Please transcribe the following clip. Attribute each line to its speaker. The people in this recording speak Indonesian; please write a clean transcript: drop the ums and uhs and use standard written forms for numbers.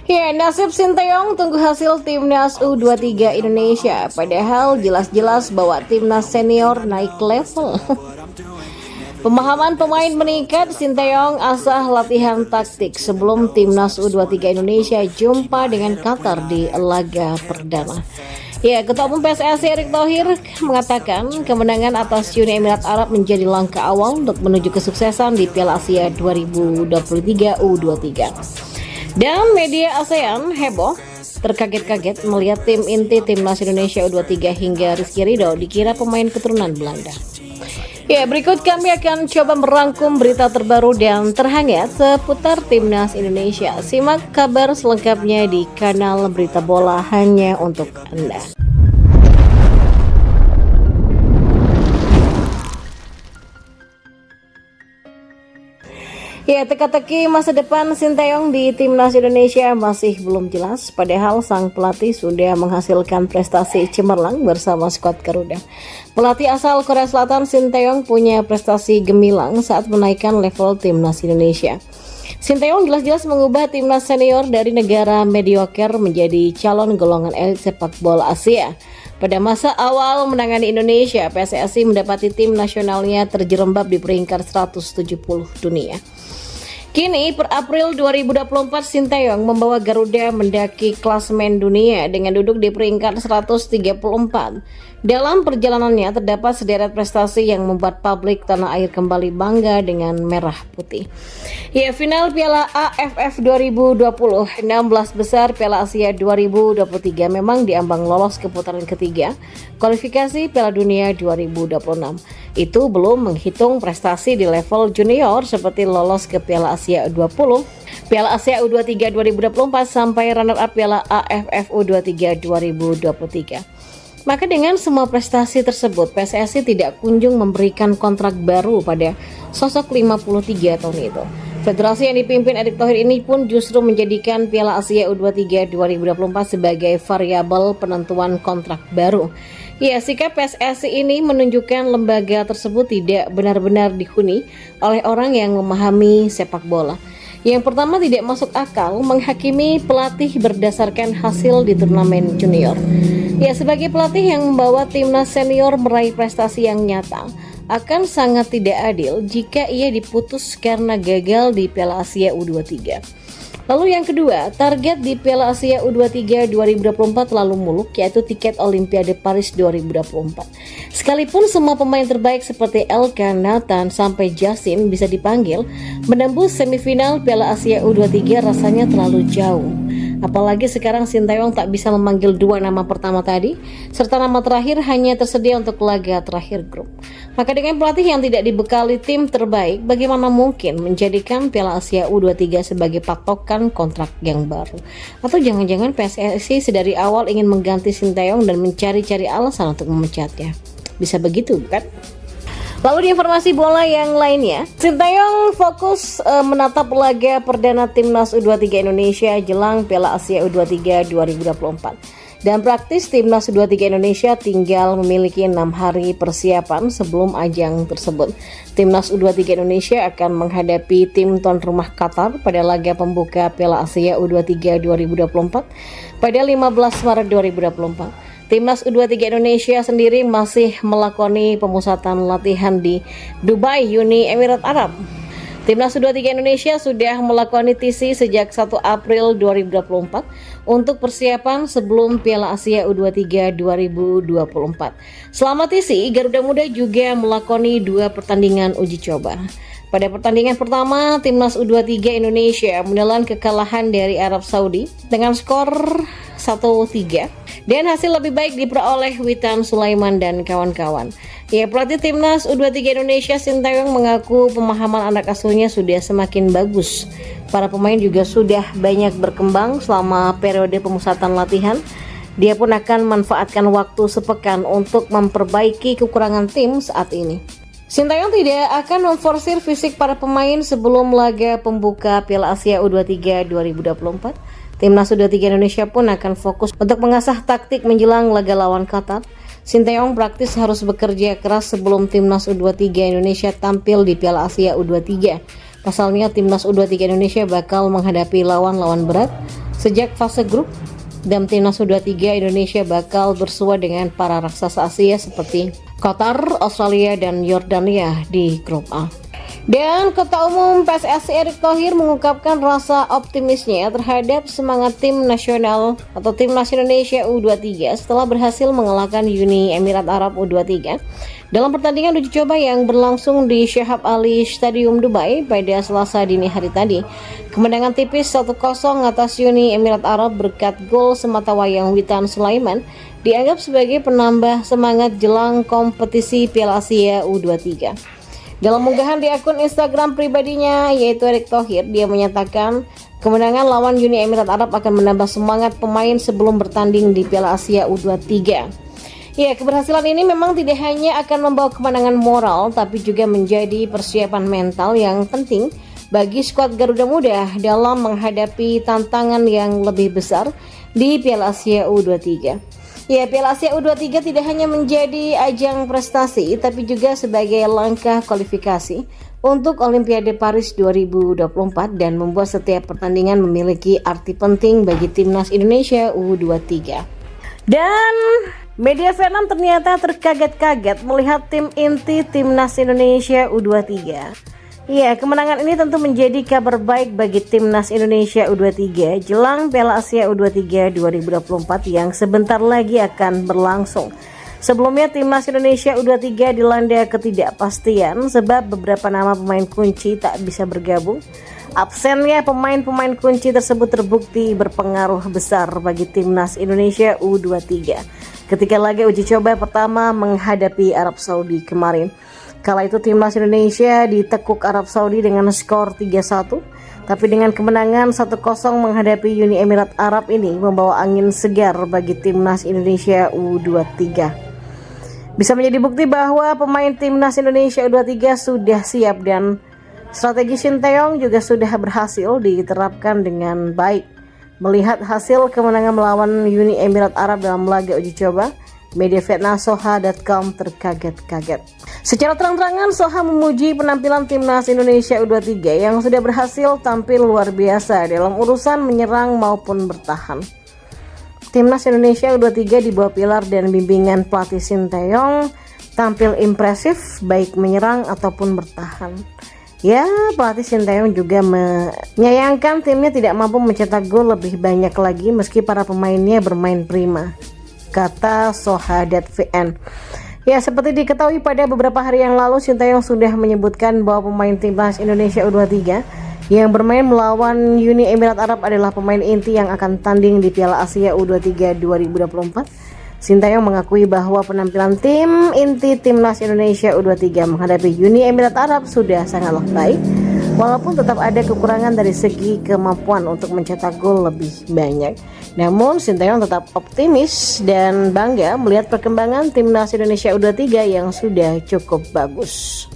Speaker 1: Ya, nasib Sinteyong tunggu hasil Timnas U23 Indonesia. Padahal jelas-jelas bahwa Timnas senior naik level. Pemahaman pemain meningkat, Sinteyong asah latihan taktik sebelum Timnas U23 Indonesia jumpa dengan Qatar di laga perdana. Ya, Ketua Umum PSSI Erick Thohir mengatakan kemenangan atas Uni Emirat Arab menjadi langkah awal untuk menuju kesuksesan di Piala Asia 2023 U23. Dan media ASEAN heboh terkaget-kaget melihat tim inti Timnas Indonesia U23 hingga Rizky Ridho dikira pemain keturunan Belanda. Ya, berikut kami akan coba merangkum berita terbaru dan terhangat seputar Timnas Indonesia. Simak kabar selengkapnya di kanal Berita Bola hanya untuk Anda. Ya, teka-teki masa depan Sinteyong di Timnas Indonesia masih belum jelas, padahal sang pelatih sudah menghasilkan prestasi cemerlang bersama skuad Garuda. Pelatih asal Korea Selatan Sinteyong punya prestasi gemilang saat menaikkan level Timnas Indonesia. Sinteyong jelas-jelas mengubah Timnas senior dari negara mediocre menjadi calon golongan elit sepak bola Asia. Pada masa awal menangani Indonesia, PSSI mendapati tim nasionalnya terjerembab di peringkat 170 dunia. Kini per April 2024 Sinteyong membawa Garuda mendaki klasemen dunia dengan duduk di peringkat 134. Dalam perjalanannya terdapat sederet prestasi yang membuat publik tanah air kembali bangga dengan merah putih. Ya, final Piala AFF 2020, 16 besar Piala Asia 2023 memang diambang lolos ke putaran ketiga kualifikasi Piala Dunia 2026. Itu belum menghitung prestasi di level junior seperti lolos ke Piala Asia U20, Piala Asia U23 2024 sampai runner up Piala AFF U23 2023. Maka dengan semua prestasi tersebut, PSSI tidak kunjung memberikan kontrak baru pada sosok 53 tahun itu. Federasi yang dipimpin Erick Thohir ini pun justru menjadikan Piala Asia U23 2024 sebagai variabel penentuan kontrak baru. Ya, sikap PSSI ini menunjukkan lembaga tersebut tidak benar-benar dihuni oleh orang yang memahami sepak bola. Yang pertama, tidak masuk akal menghakimi pelatih berdasarkan hasil di turnamen junior. Ya, sebagai pelatih yang membawa timnas senior meraih prestasi yang nyata, akan sangat tidak adil jika ia diputus karena gagal di Piala Asia U23. Lalu yang kedua, target di Piala Asia U23 2024 terlalu muluk, yaitu tiket Olimpiade Paris 2024. Sekalipun semua pemain terbaik seperti Elkan, Nathan, sampai Justin bisa dipanggil, menembus semifinal Piala Asia U23 rasanya terlalu jauh. Apalagi sekarang Sinteyong tak bisa memanggil dua nama pertama tadi, serta nama terakhir hanya tersedia untuk laga terakhir grup. Maka dengan pelatih yang tidak dibekali tim terbaik, bagaimana mungkin menjadikan Piala Asia U23 sebagai patokan kontrak yang baru? Atau jangan-jangan PSSI sedari awal ingin mengganti Sinteyong dan mencari-cari alasan untuk memecatnya? Bisa begitu, bukan? Lalu di informasi bola yang lainnya, Sinteyong fokus menatap laga perdana Timnas U23 Indonesia jelang Piala Asia U23 2024. Dan praktis Timnas U23 Indonesia tinggal memiliki 6 hari persiapan sebelum ajang tersebut. Timnas U23 Indonesia akan menghadapi tim tuan rumah Qatar pada laga pembuka Piala Asia U23 2024 pada 15 Maret 2024. Timnas U23 Indonesia sendiri masih melakoni pemusatan latihan di Dubai, Uni Emirat Arab. Timnas U23 Indonesia sudah melakoni TC sejak 1 April 2024 untuk persiapan sebelum Piala Asia U23 2024. Selama TC, Garuda Muda juga melakoni 2 pertandingan uji coba. Pada pertandingan pertama, Timnas U23 Indonesia menelan kekalahan dari Arab Saudi dengan skor 1-3. Dan hasil lebih baik diperoleh Witan Sulaiman dan kawan-kawan. Ya, pelatih Timnas U23 Indonesia Sinteyong mengaku pemahaman anak asuhnya sudah semakin bagus. Para pemain juga sudah banyak berkembang selama periode pemusatan latihan. Dia pun akan manfaatkan waktu sepekan untuk memperbaiki kekurangan tim saat ini. Sinteyong tidak akan memforsir fisik para pemain sebelum laga pembuka Piala Asia U23 2024. Timnas U23 Indonesia pun akan fokus untuk mengasah taktik menjelang laga lawan Qatar. Sinteyong praktis harus bekerja keras sebelum Timnas U23 Indonesia tampil di Piala Asia U23. Pasalnya Timnas U23 Indonesia bakal menghadapi lawan-lawan berat Sejak fase grup, dan timnas U23 Indonesia bakal bersua dengan para raksasa Asia seperti Qatar, Australia, dan Yordania di grup A. Dan Ketua Umum PSSI Erick Thohir mengungkapkan rasa optimisnya terhadap semangat tim nasional atau timnas Indonesia U23 setelah berhasil mengalahkan Uni Emirat Arab U23 dalam pertandingan uji coba yang berlangsung di Shahab Ali Stadium Dubai pada Selasa dini hari tadi. Kemenangan tipis 1-0 atas Uni Emirat Arab berkat gol sematawayang Witan Sulaiman dianggap sebagai penambah semangat jelang kompetisi Piala Asia U23. Dalam unggahan di akun Instagram pribadinya yaitu Erick Thohir, dia menyatakan kemenangan lawan Uni Emirat Arab akan menambah semangat pemain sebelum bertanding di Piala Asia U23. Ya, keberhasilan ini memang tidak hanya akan membawa kemenangan moral, tapi juga menjadi persiapan mental yang penting bagi skuad Garuda Muda dalam menghadapi tantangan yang lebih besar di Piala Asia U23. Ya, Piala Asia U23 tidak hanya menjadi ajang prestasi, tapi juga sebagai langkah kualifikasi untuk Olimpiade Paris 2024 dan membuat setiap pertandingan memiliki arti penting bagi timnas Indonesia U23. Dan media Vietnam ternyata terkaget-kaget melihat tim inti timnas Indonesia U23. Ya, kemenangan ini tentu menjadi kabar baik bagi timnas Indonesia U23 jelang Piala Asia U23 2024 yang sebentar lagi akan berlangsung. Sebelumnya timnas Indonesia U23 dilanda ketidakpastian sebab beberapa nama pemain kunci tak bisa bergabung. Absennya pemain-pemain kunci tersebut terbukti berpengaruh besar bagi timnas Indonesia U23 ketika laga uji coba pertama menghadapi Arab Saudi kemarin. Kala itu timnas Indonesia ditekuk Arab Saudi dengan skor 3-1, tapi dengan kemenangan 1-0 menghadapi Uni Emirat Arab ini membawa angin segar bagi timnas Indonesia U23. Bisa menjadi bukti bahwa pemain timnas Indonesia U23 sudah siap dan strategi Shin Tae-yong juga sudah berhasil diterapkan dengan baik. Melihat hasil kemenangan melawan Uni Emirat Arab dalam laga uji coba, media Vietnam Soha.com terkaget-kaget. Secara terang-terangan, Soha memuji penampilan timnas Indonesia U23 yang sudah berhasil tampil luar biasa dalam urusan menyerang maupun bertahan. Timnas Indonesia U23 di bawah pilar dan bimbingan pelatih Shin Tae-yong tampil impresif baik menyerang ataupun bertahan. Ya, pelatih Shin Tae-yong juga menyayangkan timnya tidak mampu mencetak gol lebih banyak lagi meski para pemainnya bermain prima, kata Soha.vn. Ya, seperti diketahui pada beberapa hari yang lalu, Shin Tae-yong sudah menyebutkan bahwa pemain timnas Indonesia U23 yang bermain melawan Uni Emirat Arab adalah pemain inti yang akan tanding di Piala Asia U23 2024. Shin Tae-yong mengakui bahwa penampilan tim inti timnas Indonesia U23 menghadapi Uni Emirat Arab sudah sangatlah baik, walaupun tetap ada kekurangan dari segi kemampuan untuk mencetak gol lebih banyak. Namun Shin Tae-yong tetap optimis dan bangga melihat perkembangan timnas Indonesia U23 yang sudah cukup bagus.